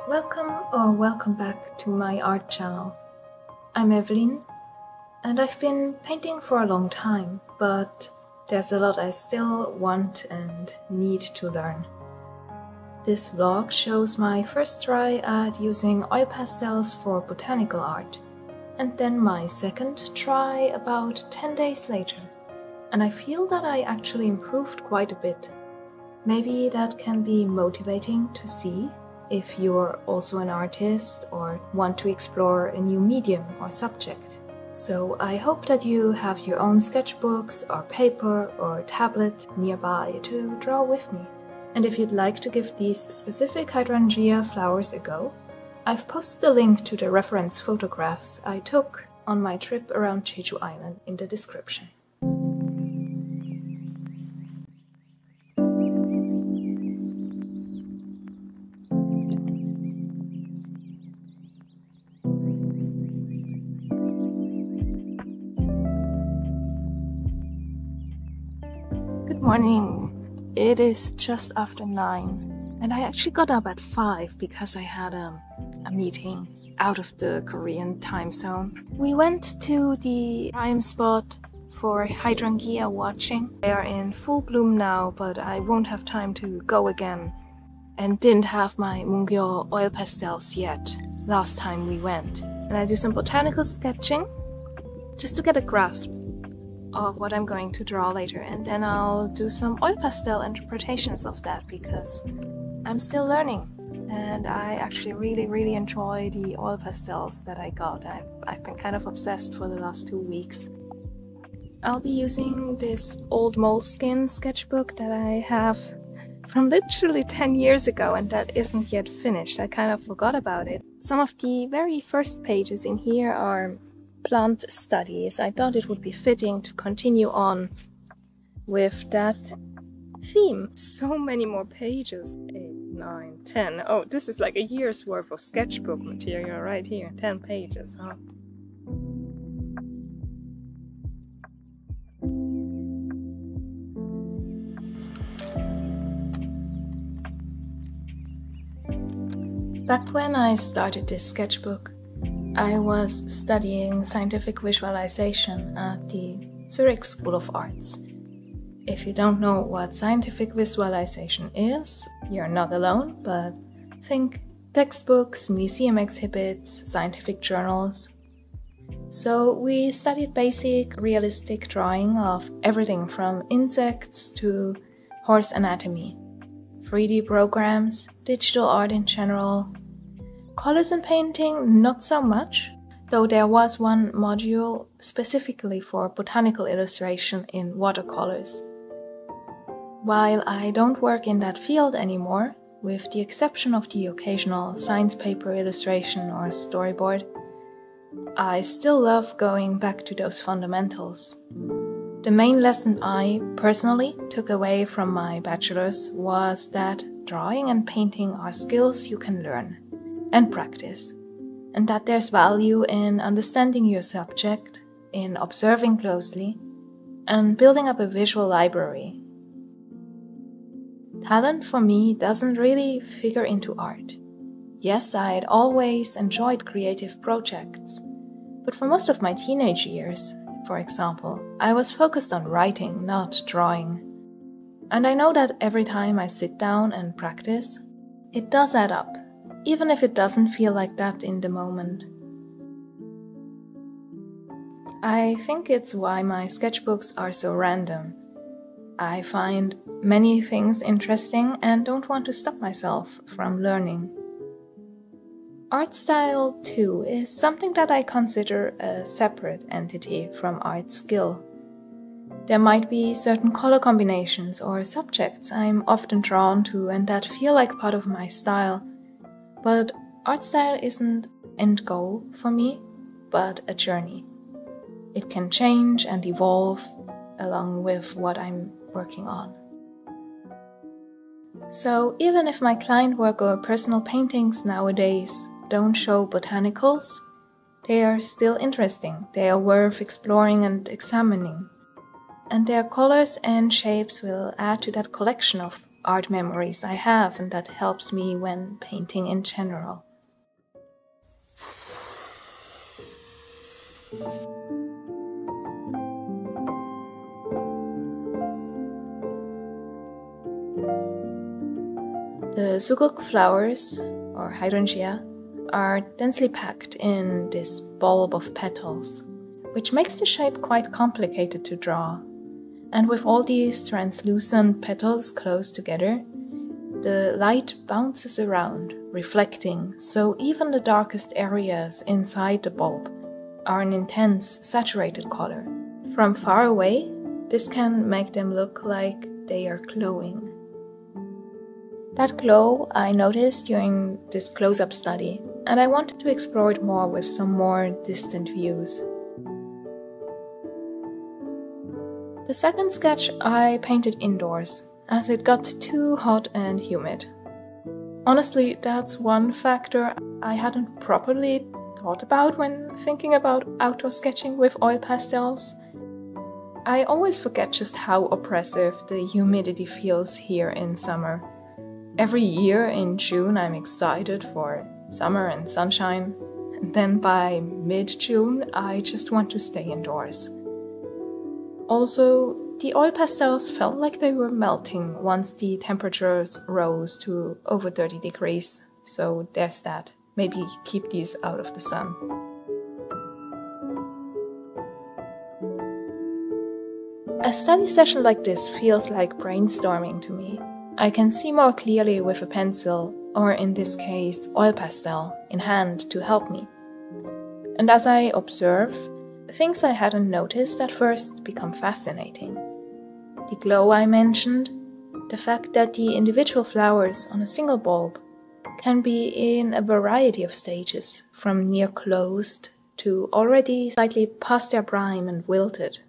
Welcome back to my art channel. I'm Evelyn, and I've been painting for a long time, but there's a lot I still want and need to learn. This vlog shows my first try at using oil pastels for botanical art, and then my second try about 10 days later. And I feel that I actually improved quite a bit. Maybe that can be motivating to see if you're also an artist or want to explore a new medium or subject. So I hope that you have your own sketchbooks or paper or tablet nearby to draw with me. And if you'd like to give these specific hydrangea flowers a go, I've posted the link to the reference photographs I took on my trip around Jeju Island in the description. Good morning. It is just after 9 and I actually got up at 5 because I had a meeting out of the Korean time zone. We went to the prime spot for Hydrangea watching. They are in full bloom now, but I won't have time to go again and didn't have my Mungyo oil pastels yet last time we went. And I do some botanical sketching just to get a grasp of what I'm going to draw later, and then I'll do some oil pastel interpretations of that because I'm still learning and I actually really enjoy the oil pastels that I got. I've been kind of obsessed for the last 2 weeks. I'll be using this old moleskin sketchbook that I have from literally 10 years ago and that isn't yet finished. I kind of forgot about it. Some of the very first pages in here are plant studies. I thought it would be fitting to continue on with that theme. So many more pages. 8, 9, 10. Oh, this is like a year's worth of sketchbook material right here. 10 pages, huh? Back when I started this sketchbook, I was studying scientific visualization at the Zurich School of Arts. If you don't know what scientific visualization is, you're not alone, but think textbooks, museum exhibits, scientific journals. So we studied basic realistic drawing of everything from insects to horse anatomy, 3D programs, digital art in general. Colors and painting, not so much, though there was one module specifically for botanical illustration in watercolors. While I don't work in that field anymore, with the exception of the occasional science paper illustration or storyboard, I still love going back to those fundamentals. The main lesson I personally took away from my bachelor's was that drawing and painting are skills you can learn and practice, and that there's value in understanding your subject, in observing closely, and building up a visual library. Talent for me doesn't really figure into art. Yes, I'd always enjoyed creative projects, but for most of my teenage years, for example, I was focused on writing, not drawing. And I know that every time I sit down and practice, it does add up, even if it doesn't feel like that in the moment. I think it's why my sketchbooks are so random. I find many things interesting and don't want to stop myself from learning. Art style, too, is something that I consider a separate entity from art skill. There might be certain color combinations or subjects I'm often drawn to and that feel like part of my style. But art style isn't an end goal for me, but a journey. It can change and evolve along with what I'm working on. So even if my client work or personal paintings nowadays don't show botanicals, they are still interesting, they are worth exploring and examining. And their colors and shapes will add to that collection of art memories I have, and that helps me when painting in general. The suguk flowers, or hydrangea, are densely packed in this bulb of petals, which makes the shape quite complicated to draw. And with all these translucent petals close together, the light bounces around, reflecting, so even the darkest areas inside the bulb are an intense, saturated color. From far away, this can make them look like they are glowing. That glow I noticed during this close-up study, and I wanted to explore it more with some more distant views. The second sketch I painted indoors, as it got too hot and humid. Honestly, that's one factor I hadn't properly thought about when thinking about outdoor sketching with oil pastels. I always forget just how oppressive the humidity feels here in summer. Every year in June I'm excited for summer and sunshine, and then by mid-June I just want to stay indoors. Also, the oil pastels felt like they were melting once the temperatures rose to over 30 degrees, so there's that. Maybe keep these out of the sun. A study session like this feels like brainstorming to me. I can see more clearly with a pencil, or in this case, oil pastel, in hand to help me. And as I observe, things I hadn't noticed at first become fascinating. The glow I mentioned, the fact that the individual flowers on a single bulb can be in a variety of stages, from near closed to already slightly past their prime and wilted,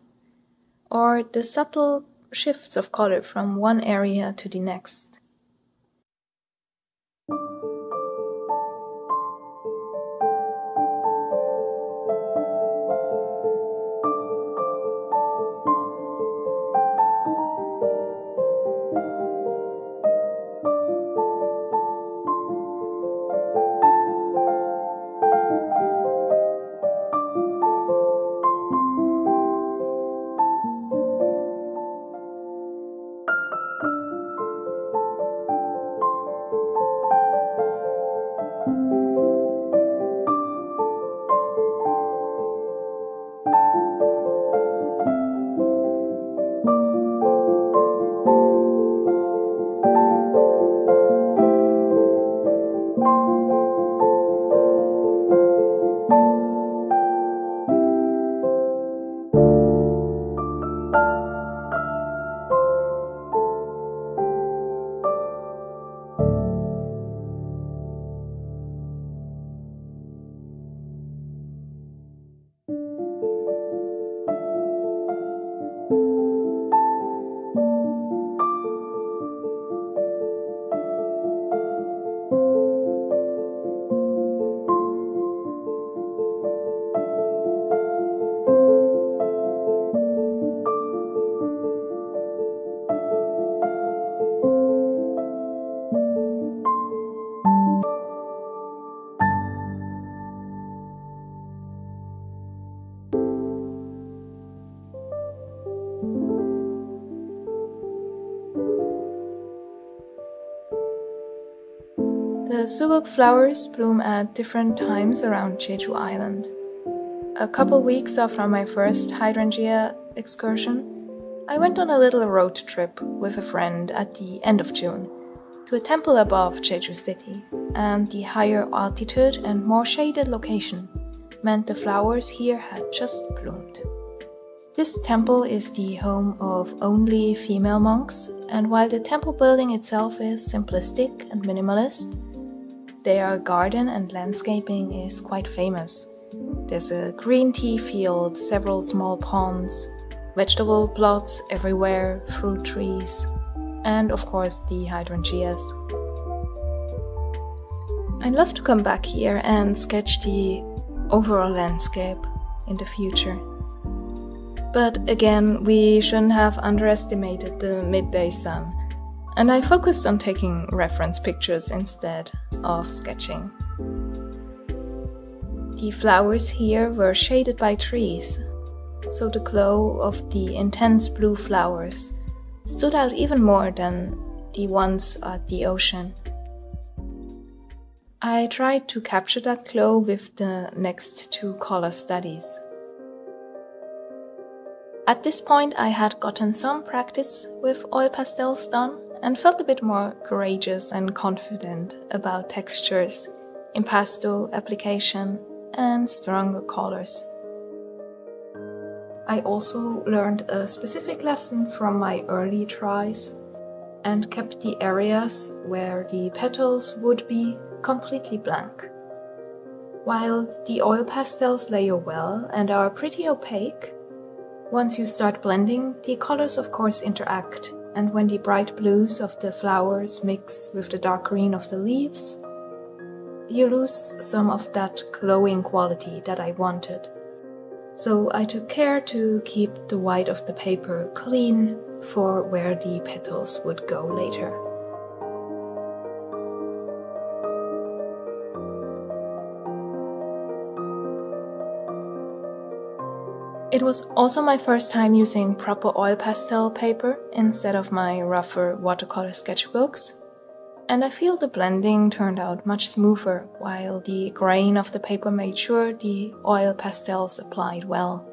or the subtle shifts of color from one area to the next. The suguk flowers bloom at different times around Jeju Island. A couple weeks after my first Hydrangea excursion, I went on a little road trip with a friend at the end of June to a temple above Jeju City, and the higher altitude and more shaded location meant the flowers here had just bloomed. This temple is the home of only female monks, and while the temple building itself is simplistic and minimalist, their garden and landscaping is quite famous. There's a green tea field, several small ponds, vegetable plots everywhere, fruit trees, and of course the hydrangeas. I'd love to come back here and sketch the overall landscape in the future. But again, we shouldn't have underestimated the midday sun. and I focused on taking reference pictures instead of sketching. The flowers here were shaded by trees, so the glow of the intense blue flowers stood out even more than the ones at the ocean. I tried to capture that glow with the next two color studies. At this point I had gotten some practice with oil pastels done and felt a bit more courageous and confident about textures, impasto application, and stronger colors. I also learned a specific lesson from my early tries and kept the areas where the petals would be completely blank. While the oil pastels layer well and are pretty opaque, once you start blending, the colors of course interact, and when the bright blues of the flowers mix with the dark green of the leaves, you lose some of that glowing quality that I wanted. So I took care to keep the white of the paper clean for where the petals would go later. It was also my first time using proper oil pastel paper instead of my rougher watercolor sketchbooks, and I feel the blending turned out much smoother while the grain of the paper made sure the oil pastels applied well.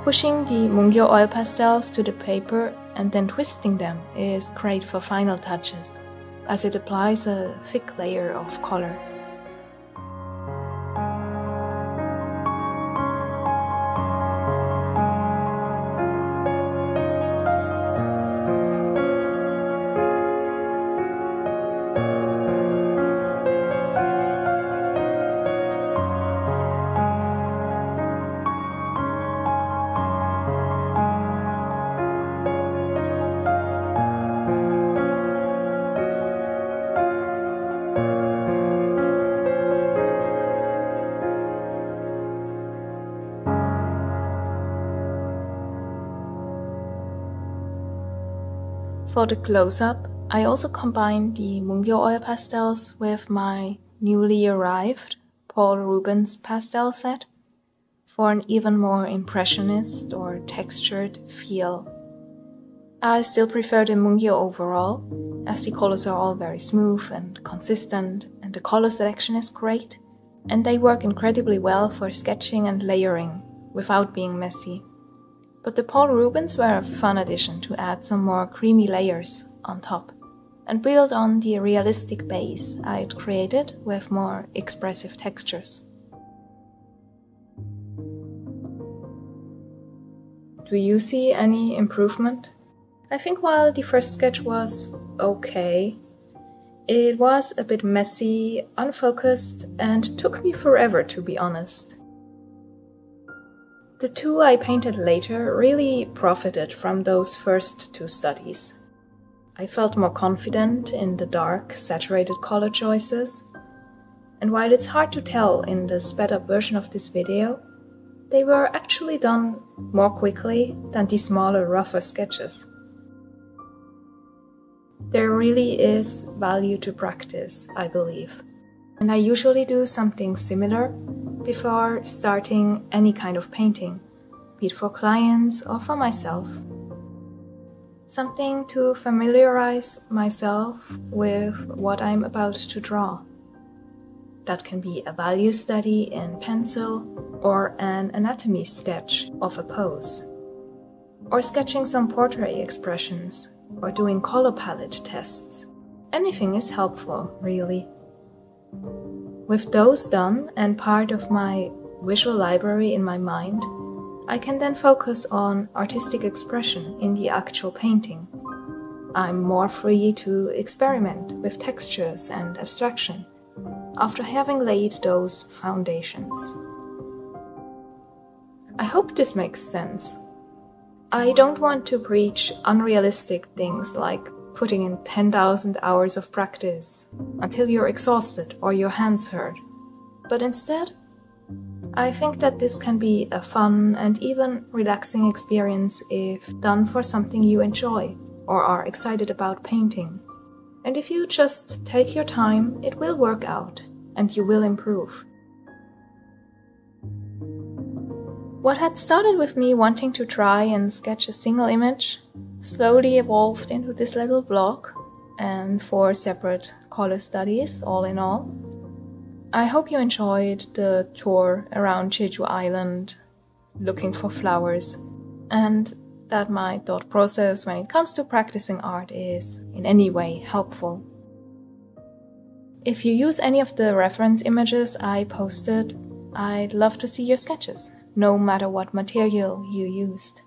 Pushing the Mungyo oil pastels to the paper and then twisting them is great for final touches, as it applies a thick layer of color. For the close-up, I also combined the Mungyo oil pastels with my newly arrived Paul Rubens pastel set for an even more impressionist or textured feel. I still prefer the Mungyo overall, as the colors are all very smooth and consistent, and the color selection is great, and they work incredibly well for sketching and layering without being messy. But the Paul Rubens were a fun addition to add some more creamy layers on top and build on the realistic base I'd created with more expressive textures. Do you see any improvement? I think while the first sketch was okay, it was a bit messy, unfocused, and took me forever, to be honest. The two I painted later really profited from those first two studies. I felt more confident in the dark, saturated color choices, and while it's hard to tell in the sped-up version of this video, they were actually done more quickly than the smaller, rougher sketches. There really is value to practice, I believe, and I usually do something similar before starting any kind of painting, be it for clients or for myself. Something to familiarize myself with what I'm about to draw. That can be a value study in pencil or an anatomy sketch of a pose, or sketching some portrait expressions, or doing color palette tests. Anything is helpful, really. With those done and part of my visual library in my mind, I can then focus on artistic expression in the actual painting. I'm more free to experiment with textures and abstraction after having laid those foundations. I hope this makes sense. I don't want to preach unrealistic things like putting in 10,000 hours of practice until you're exhausted or your hands hurt. But instead, I think that this can be a fun and even relaxing experience if done for something you enjoy or are excited about painting. And if you just take your time, it will work out and you will improve. What had started with me wanting to try and sketch a single image slowly evolved into this little blog and 4 separate color studies, all in all. I hope you enjoyed the tour around Jeju Island, looking for flowers, and that my thought process when it comes to practicing art is in any way helpful. If you use any of the reference images I posted, I'd love to see your sketches, no matter what material you used.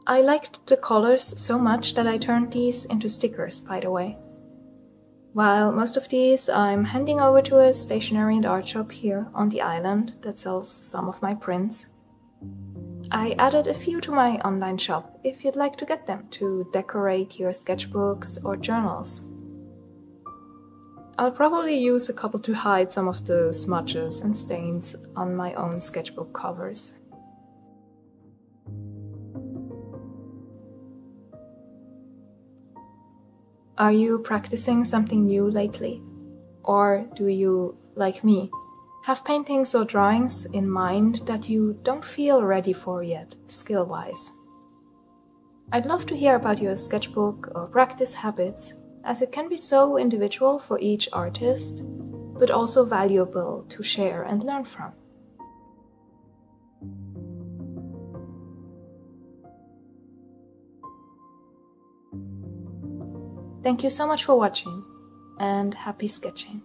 I liked the colors so much that I turned these into stickers, by the way. While most of these I'm handing over to a stationery and art shop here on the island that sells some of my prints, I added a few to my online shop if you'd like to get them to decorate your sketchbooks or journals. I'll probably use a couple to hide some of the smudges and stains on my own sketchbook covers. Are you practicing something new lately? Or do you, like me, have paintings or drawings in mind that you don't feel ready for yet, skill-wise? I'd love to hear about your sketchbook or practice habits, as it can be so individual for each artist, but also valuable to share and learn from. Thank you so much for watching, and happy sketching!